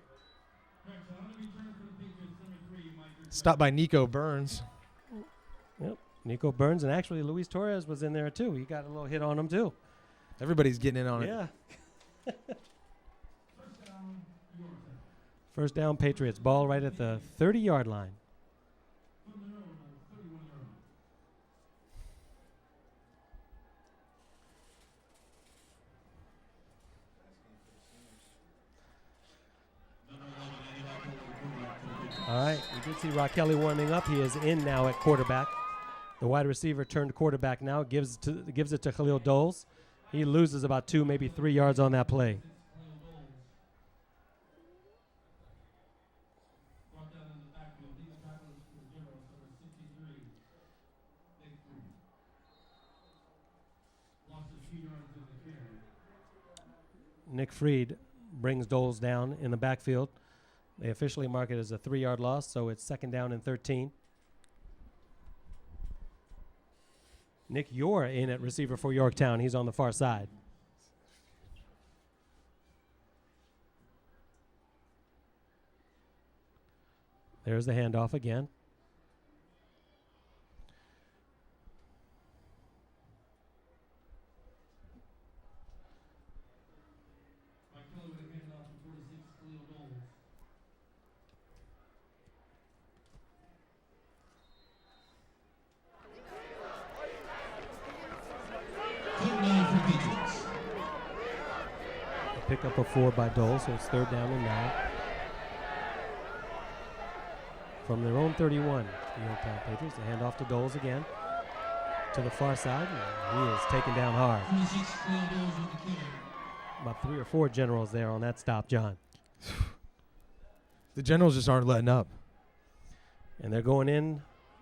Stopped by Nico Burns. Yep, Nico Burns, and actually Luis Torres was in there too. He got a little hit on him too. Everybody's getting in on it. Yeah. First down, Patriots. Ball right at the 30-yard line. All right, we did see Raquelli warming up. He is in now at quarterback. The wide receiver turned quarterback now, gives it to Khalil Doles. He loses about 2, maybe 3 yards on that play. Nick Freed brings Doles down in the backfield. They officially mark it as a 3-yard loss, so it's 2nd down and 13. Nick Yor in at receiver for Yorktown. He's on the far side. There's the handoff again. Pick up a 4 by Dole, so it's 3rd down and 9. From their own 31, the Yorktown Patriots. They hand off to Doles again to the far side. And he is taken down hard. About 3 or 4 generals there on that stop, John. The Generals just aren't letting up. And they're going in,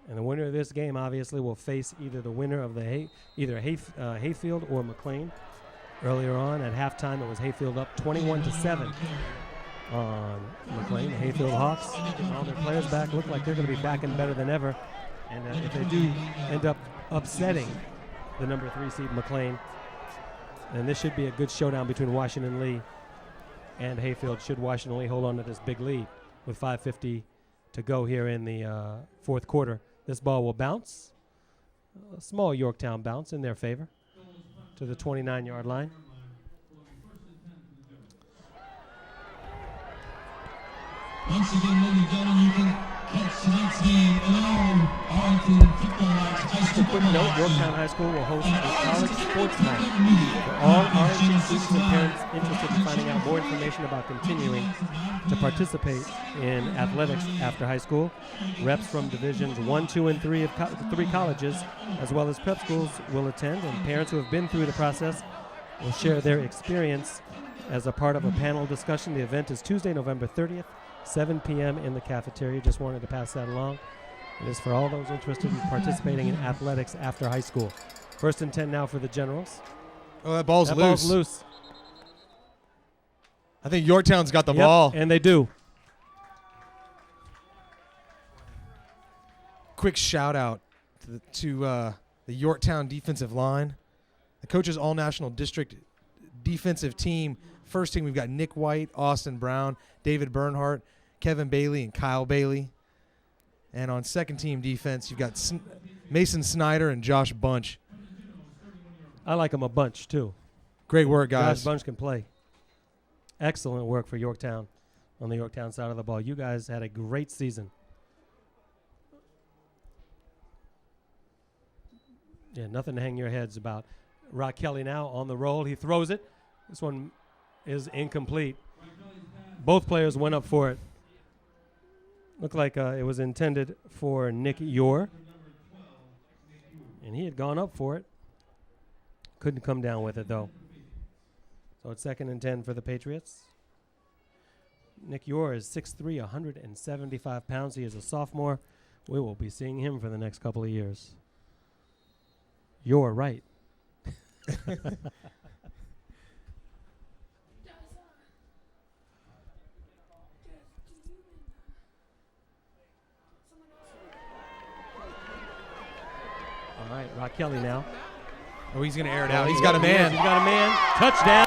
and the winner of this game obviously will face either the winner of the Hayfield or McLean. Earlier on at halftime, it was Hayfield up 21-7 on McLean. The Hayfield Hawks getting all their players back. Look like they're going to be back and better than ever. And if they do end up upsetting the number 3 seed McLean, then this should be a good showdown between Washington Lee and Hayfield. Should Washington Lee hold on to this big lead with 5:50 to go here in the 4th quarter. This ball will bounce. A small Yorktown bounce in their favor to the 29-yard line. Once again, ladies and gentlemen, you can catch tonight's game along Arlington High School. Quick note, Yorktown High School will host a college sports night for all Arlington students and parents interested in finding out more information about continuing to participate in athletics after high school. Reps from divisions 1, 2, and 3 of 3 colleges, as well as prep schools, will attend, and parents who have been through the process will share their experience as a part of a panel discussion. The event is Tuesday, November 30th, 7 p.m. in the cafeteria. Just wanted to pass that along. It is for all those interested in participating in athletics after high school. 1st and 10 now for the Generals. Oh, that ball's That loose. ball's loose. I think Yorktown's got the Yep, ball. and they do. Quick shout out to the Yorktown defensive line. The coach's all-national district defensive team. First team, we've got Nick White, Austin Brown, David Bernhardt, Kevin Bailey, and Kyle Bailey. And on second team defense, you've got Mason Snyder and Josh Bunch. I like him a bunch, too. Great work, guys. Josh Bunch can play. Excellent work for Yorktown on the Yorktown side of the ball. You guys had a great season. Yeah, nothing to hang your heads about. Rock Kelly now on the roll. He throws it. This one is incomplete. Both players went up for it. Looked like it was intended for Nick Yor. And he had gone up for it. Couldn't come down with it, though. So it's 2nd and 10 for the Patriots. Nick Yor is 6'3", 175 pounds. He is a sophomore. We will be seeing him for the next couple of years. You're right. All right, Rock Kelly now. Oh, he's going to air it out. He's got a man. He's got a man. Touchdown.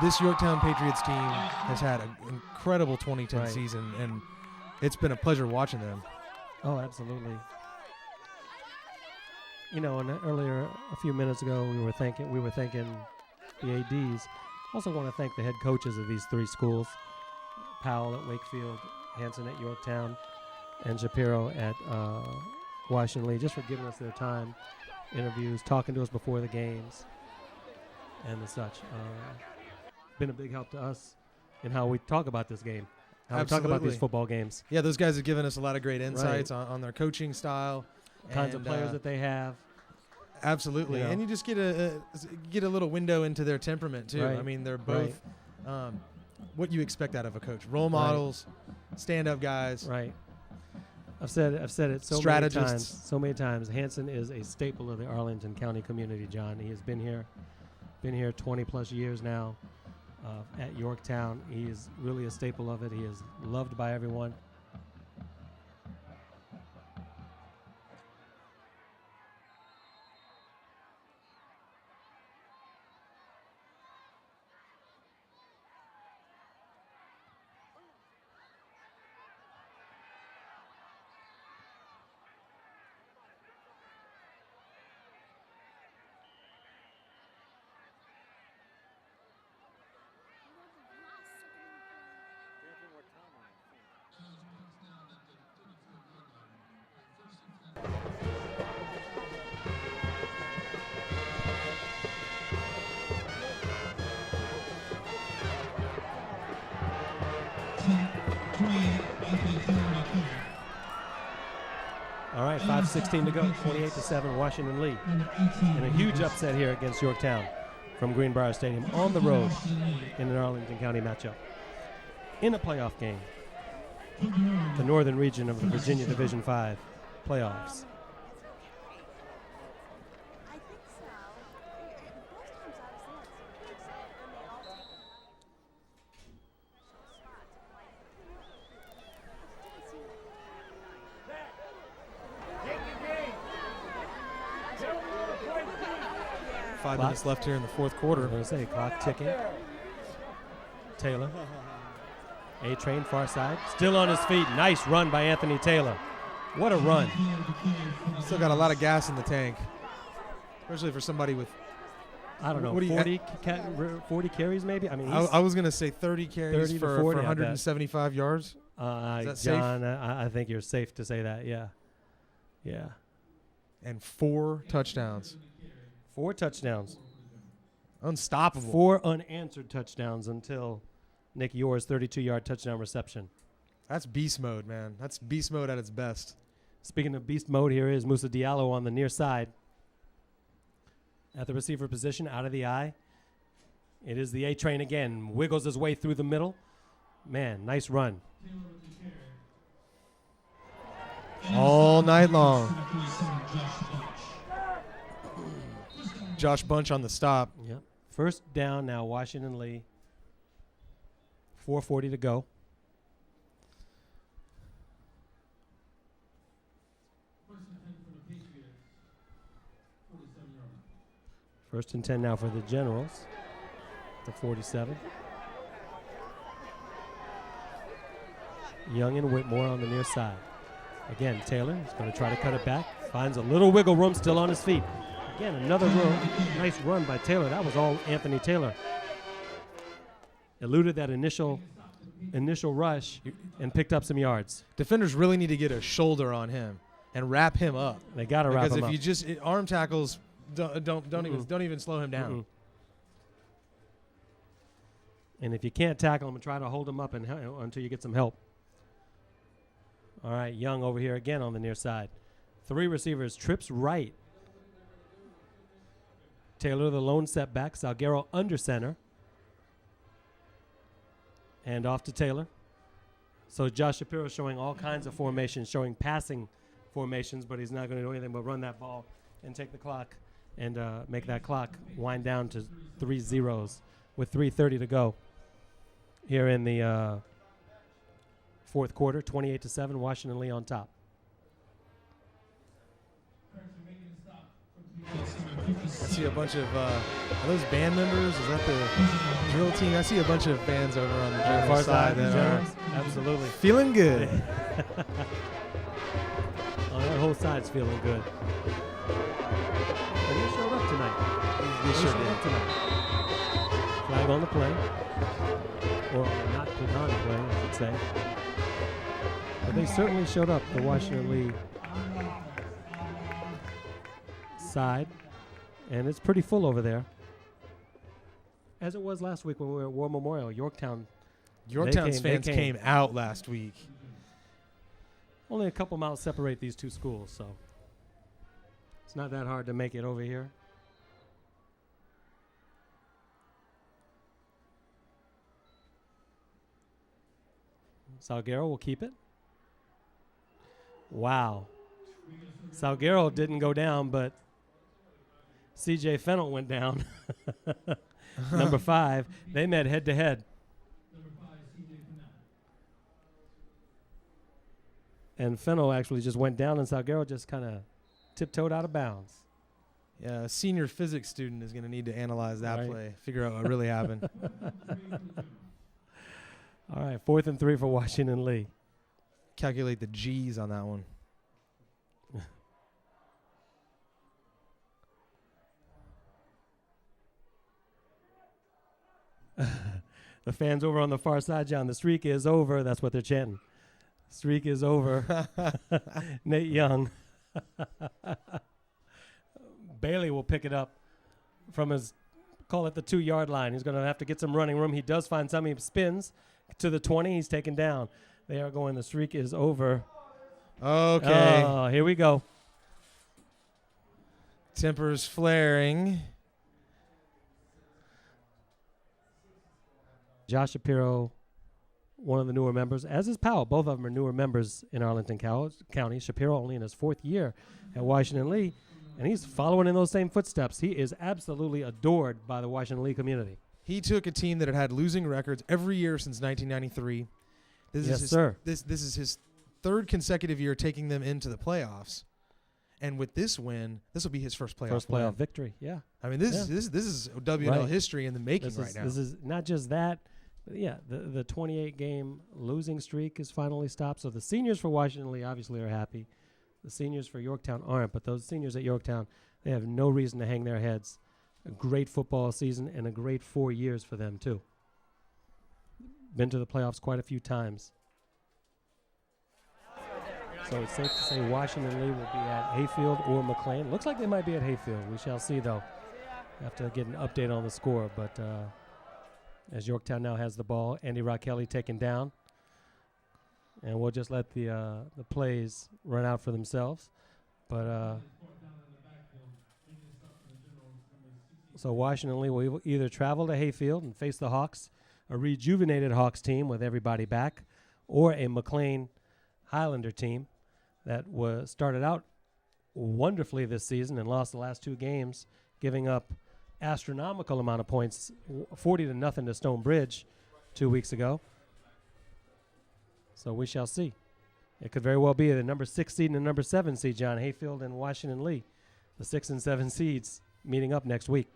This Yorktown Patriots team has had an incredible 2010 season, and it's been a pleasure watching them. Oh, absolutely. You know, and earlier, a few minutes ago, we were thanking the ADs. Also want to thank the head coaches of these 3 schools: Powell at Wakefield, Hanson at Yorktown, and Shapiro at Washington Lee, just for giving us their time, interviews, talking to us before the games, and the such. Been a big help to us in how we talk about this game, how we talk about these football games. Yeah, those guys have given us a lot of great insights on their coaching style. Kinds of players that they have. Absolutely, and you just get a little window into their temperament too. I mean, they're both what you expect out of a coach: role models, stand-up guys. Right. I've said it so many times. Hanson is a staple of the Arlington County community. John, he has been here 20 plus years now. At Yorktown, he is really a staple of it. He is loved by everyone. All right, 5:16 to go, 28-7, Washington Lee. And a huge upset here against Yorktown from Greenbrier Stadium on the road in an Arlington County matchup. In a playoff game, the northern region of the Virginia Division 5 playoffs. Five minutes left here in the fourth quarter. I was going to say, clock ticking. Taylor. A-Train far side. Still on his feet. Nice run by Anthony Taylor. What a run. Still got a lot of gas in the tank. Especially for somebody with, I don't know, 40 carries maybe? I mean, I was going to say 30 carries 30 for 40, 175 yards. Is that John, safe? I think you're safe to say that, yeah. Yeah. And 4 touchdowns. 4 touchdowns. Unstoppable. 4 unanswered touchdowns until Nick Yor's 32-yard touchdown reception. That's beast mode, man. That's beast mode at its best. Speaking of beast mode, here is Musa Diallo on the near side. At the receiver position, out of the eye. It is the A-Train again. Wiggles his way through the middle. Man, nice run. All night long. Josh Bunch on the stop. Yep. First down now, Washington Lee. 4:40 to go. First and 10 now for the Generals. The 47. Young and Whitmore on the near side. Again, Taylor is going to try to cut it back. Finds a little wiggle room, still on his feet. Again, another nice run by Taylor. That was all Anthony Taylor. Eluded that initial rush and picked up some yards. Defenders really need to get a shoulder on him and wrap him up. They got to wrap him up. Because if you just arm tackles, don't even slow him down. And if you can't tackle him, and try to hold him up until you get some help. All right, Young over here again on the near side. 3 receivers, trips right. Taylor, the lone setback. Salguero under center. And off to Taylor. So Josh Shapiro showing all kinds of formations, showing passing formations, but he's not going to do anything but run that ball and take the clock and make that clock wind down to 3 zeros with 3:30 to go here in the fourth quarter. 28-7, Washington Lee on top. I see a bunch of, are those band members? Is that the drill team? I see a bunch of fans over on the far side that are absolutely feeling good. Oh, that whole side's feeling good. And they showed up tonight. They showed up tonight. Flag on the play. Or not put on the play, I should say. But they certainly showed up, the Washington Lee side. And it's pretty full over there. As it was last week when we were at War Memorial. Yorktown's fans came out last week. Only a couple miles separate these two schools, so it's not that hard to make it over here. Salguero will keep it. Wow. Salguero didn't go down, but C.J. Fennell went down. Number 5. They met head-to-head. And Fennell actually just went down, and Salguero just kind of tiptoed out of bounds. Yeah, a senior physics student is going to need to analyze that play, figure out what really happened. All right, 4th and 3 for Washington Lee. Calculate the G's on that one. The fans over on the far side, John, the streak is over. That's what they're chanting. Streak is over. Nate Young. Bailey will pick it up from his, call it the 2-yard line. He's going to have to get some running room. He does find some. He spins to the 20. He's taken down. They are going, the streak is over. Okay. Oh, here we go. Tempers flaring. Josh Shapiro, one of the newer members, as is Powell. Both of them are newer members in Arlington County. Shapiro only in his 4th year at Washington Lee, and he's following in those same footsteps. He is absolutely adored by the Washington Lee community. He took a team that had losing records every year since 1993. This is his 3rd consecutive year taking them into the playoffs. And with this win, this will be his first playoff victory. Yeah. I mean, this is WNL history in the making right now. This is not just that. Yeah, the 28-game losing streak is finally stopped. So the seniors for Washington Lee obviously are happy. The seniors for Yorktown aren't, but those seniors at Yorktown, they have no reason to hang their heads. A great football season and a great 4 years for them, too. Been to the playoffs quite a few times. So it's safe to say Washington Lee will be at Hayfield or McLean. Looks like they might be at Hayfield. We shall see, though. Have to get an update on the score, but as Yorktown now has the ball, Andy Rockelli taken down. And we'll just let the plays run out for themselves. But so Washington Lee will either travel to Hayfield and face the Hawks, a rejuvenated Hawks team with everybody back, or a McLean Highlander team that was started out wonderfully this season and lost the last 2 games, giving up astronomical amount of points, 40-0 to Stonebridge 2 weeks ago. So we shall see. It could very well be the number 6 seed and the number 7 seed, John. Hayfield and Washington Lee, the 6 and 7 seeds, meeting up next week.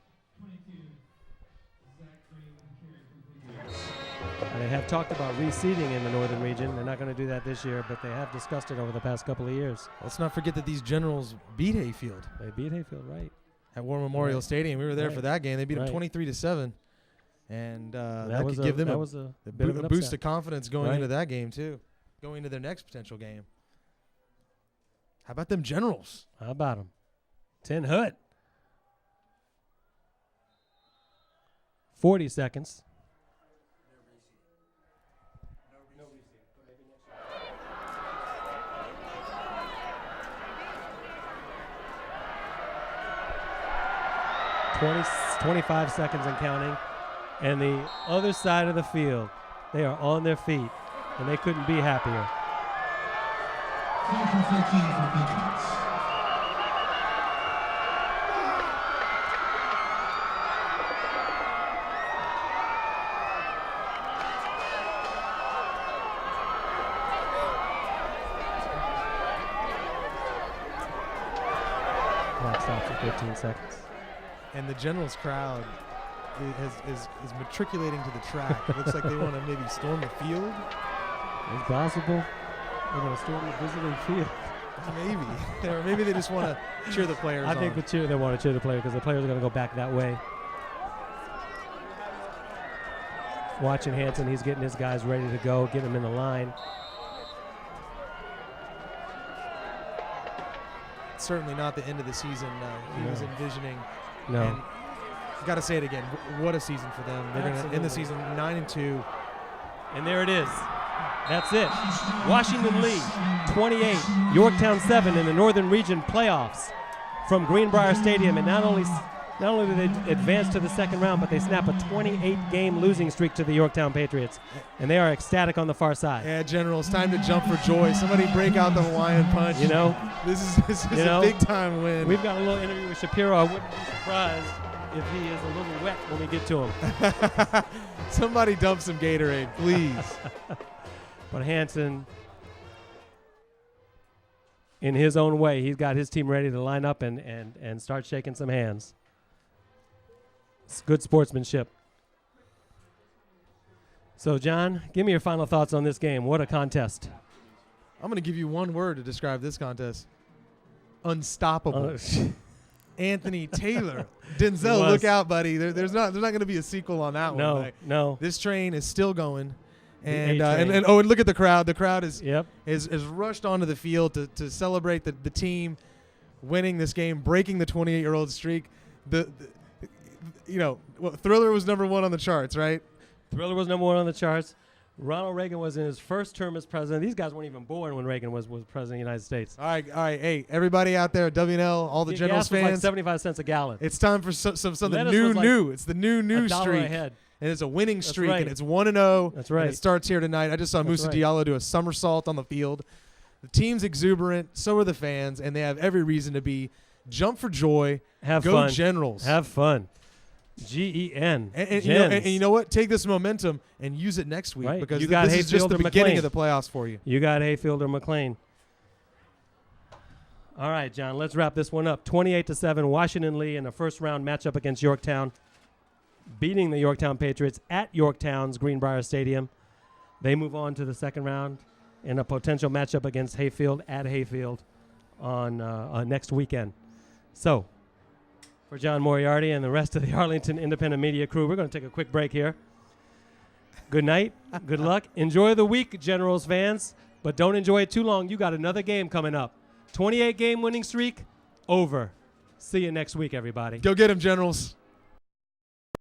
They have talked about reseeding in the Northern region. They're not going to do that this year, but they have discussed it over the past couple of years. Let's not forget that these Generals beat Hayfield. They beat Hayfield, right? At War Memorial Right. Stadium. We were there Right. for that game. They beat them Right. 23-7. And that was could give them that a was a bit of an boost upset. of confidence going Right. into that game, too. Going into their next potential game. How about them Generals? How about them? 10 Hood. 40 seconds. No 25 seconds and counting. And the other side of the field, they are on their feet, and they couldn't be happier. 4 for 14 for Patriots. Clock stops at 15 seconds. And the Generals crowd is matriculating to the track. It looks like they want to maybe storm the field. It's possible. They're going to storm the visiting field. Maybe. Or maybe they just want to cheer the players I think on. they want to cheer the player because the players are going to go back that way. Watching Hanson, he's getting his guys ready to go, getting them in the line. Certainly not the end of the season he was envisioning. No. And got to say it again. What a season for them. They're going to end the season 9-2. And there it is. That's it. Washington lead, 28. Yorktown 7 in the Northern Region playoffs from Greenbrier Stadium. And not only do they advance to the second round, but they snap a 28-game losing streak to the Yorktown Patriots. And they are ecstatic on the far side. Yeah, General, it's time to jump for joy. Somebody break out the Hawaiian punch. You know, This is a big-time win. We've got a little interview with Shapiro. I wouldn't be surprised if he is a little wet when we get to him. Somebody dump some Gatorade, please. But Hanson, in his own way, he's got his team ready to line up and start shaking some hands. It's good sportsmanship. So, John, give me your final thoughts on this game. What a contest. I'm going to give you one word to describe this contest. Unstoppable. Anthony Taylor. Denzel, look out, buddy. There's not going to be a sequel on that one. No. This train is still going. And A-train. and look at the crowd. The crowd is rushed onto the field to celebrate the team winning this game, breaking the 28-year-old streak. Thriller was number 1 on the charts, right? Thriller was number 1 on the charts. Ronald Reagan was in his first term as president. These guys weren't even born when Reagan was president of the United States. All right. Hey, everybody out there at WNL, all the Generals gas was fans. like 75 cents a gallon. It's time for something Lettuce new. was like It's the new $1 streak. ahead. And it's a winning streak, right. and it's 1-0. That's right. And it starts here tonight. I just saw Musa right. Diallo do a somersault on the field. The team's exuberant. So are the fans, and they have every reason to be. Jump for joy. Have Go fun. Generals. Have fun. Gen. And you know what? Take this momentum and use it next week, Right. because You got this is just Hayfield the or beginning McLean. of the playoffs for you. You got Hayfield or McLean. All right, John, let's wrap this one up. 28-7, Washington Lee in a first-round matchup against Yorktown, beating the Yorktown Patriots at Yorktown's Greenbrier Stadium. They move on to the second round in a potential matchup against Hayfield at Hayfield on next weekend. So, for John Moriarty and the rest of the Arlington Independent Media crew, we're going to take a quick break here. Good night. Good luck. Enjoy the week, Generals fans, but don't enjoy it too long. You got another game coming up. 28-game winning streak, over. See you next week, everybody. Go get them, Generals.